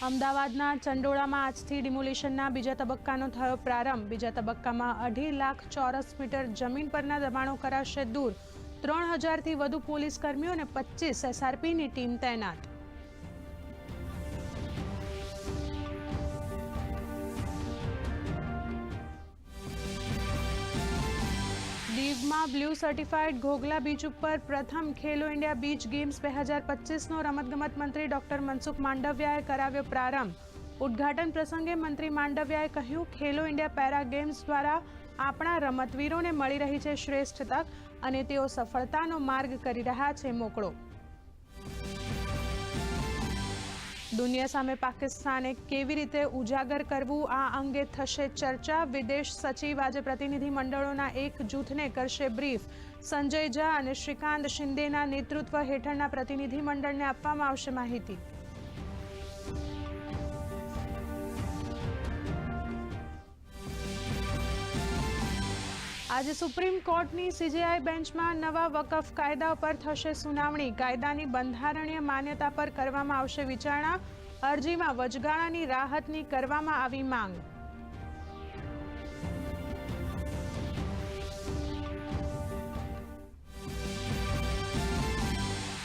અમદાવાદના ચંડોળામાં આજથી ડિમોલિશનના બીજા તબક્કાનો થયો પ્રારંભ। બીજા તબક્કામાં 2.5 લાખ ચોરસ મીટર જમીન પરના દબાણો કરાશે દૂર। 3000થી વધુ પોલીસ કર્મીઓ અને 25 SRPની ટીમ તૈનાત। દીવમાં બ્લુ સર્ટિફાઈડ ઘોઘલા બીચ ઉપર પ્રથમ ખેલો ઇન્ડિયા બીચ ગેમ્સ 2025નો રમતગમત મંત્રી ડોક્ટર મનસુખ માંડવિયાએ કરાવ્યો પ્રારંભ। ઉદ્ઘાટન પ્રસંગે મંત્રી માંડવિયાએ કહ્યું, ખેલો ઇન્ડિયા પેરા ગેમ્સ દ્વારા આપણા રમતવીરોને મળી રહી છે શ્રેષ્ઠ તક અને તેઓ સફળતાનો માર્ગ કરી રહ્યા છે મોકળો। દુનિયા સામે પાકિસ્તાને કેવી રીતે ઉજાગર કરવું, આ અંગે થશે ચર્ચા। વિદેશ સચિવ આજે પ્રતિનિધિ મંડળોના એક જૂથને કરશે બ્રીફ। સંજય ઝા અને શ્રીકાંત શિંદેના નેતૃત્વ હેઠળના પ્રતિનિધિ મંડળને આપવામાં આવશે માહિતી। આજે સુપ્રીમ કોર્ટની CJI બેન્ચમાં નવા વકફ કાયદા પર થશે સુનાવણી। કાયદાની બંધારણીય માન્યતા પર કરવામાં આવશે વિચારણા। અરજીમાં વચગાળાની રાહતની કરવામાં આવી માંગ।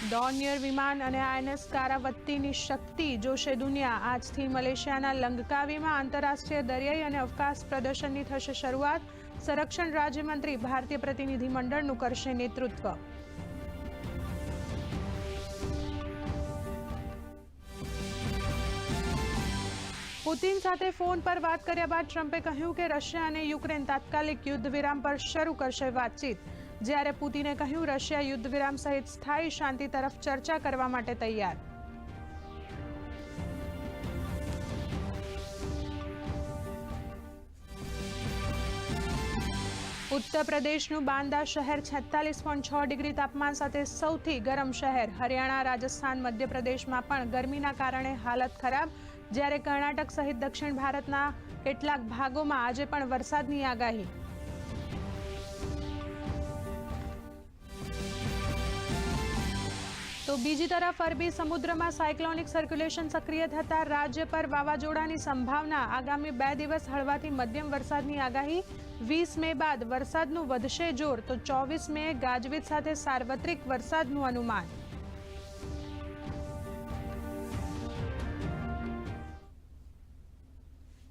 ડોર્નિયર વિમાન અને INS કારાવતીની શક્તિ જોશે દુનિયા। આજથી મલેશિયાના લંગકાવીમાં આંતરરાષ્ટ્રીય દરિયાઈ અને અવકાશ પ્રદર્શનની થશે શરૂઆત। સંરક્ષણ રાજ્યમંત્રી ભારતીય પ્રતિનિધિ મંડળનું કરશે નેતૃત્વ। પુતિન સાથે ફોન પર વાત કર્યા બાદ ટ્રમ્પે કહ્યું કે રશિયા અને યુક્રેન તાત્કાલિક યુદ્ધ વિરામ પર શરૂ કરશે વાતચીત। જ્યારે પુતિને કહ્યું, રશિયા યુદ્ધ વિરામ સહિત સ્થાયી શાંતિ તરફ ચર્ચા કરવા માટે તૈયાર। ઉત્તર પ્રદેશનું બાંદા શહેર 46.6 ડિગ્રી તાપમાન સાથે સૌથી ગરમ શહેર। હરિયાણા, રાજસ્થાન, મધ્યપ્રદેશમાં પણ ગરમીના કારણે હાલત ખરાબ। જ્યારે કર્ણાટક સહિત દક્ષિણ ભારતના કેટલાક ભાગોમાં આજે પણ વરસાદની આગાહી। તો બીજી તરફ અરબી સમુદ્રમાં સાયક્લોનિક સર્ક્યુલેશન સક્રિય થતા રાજ્ય પર વાવાઝોડાની સંભાવના। આગામી 2 દિવસ હળવાથી મધ્યમ વરસાદની આગાહી। 20 મે બાદ વરસાદનું વધશે જોર, તો 24 મે ગાજવીજ સાથે સાર્વત્રિક વરસાદનું અનુમાન।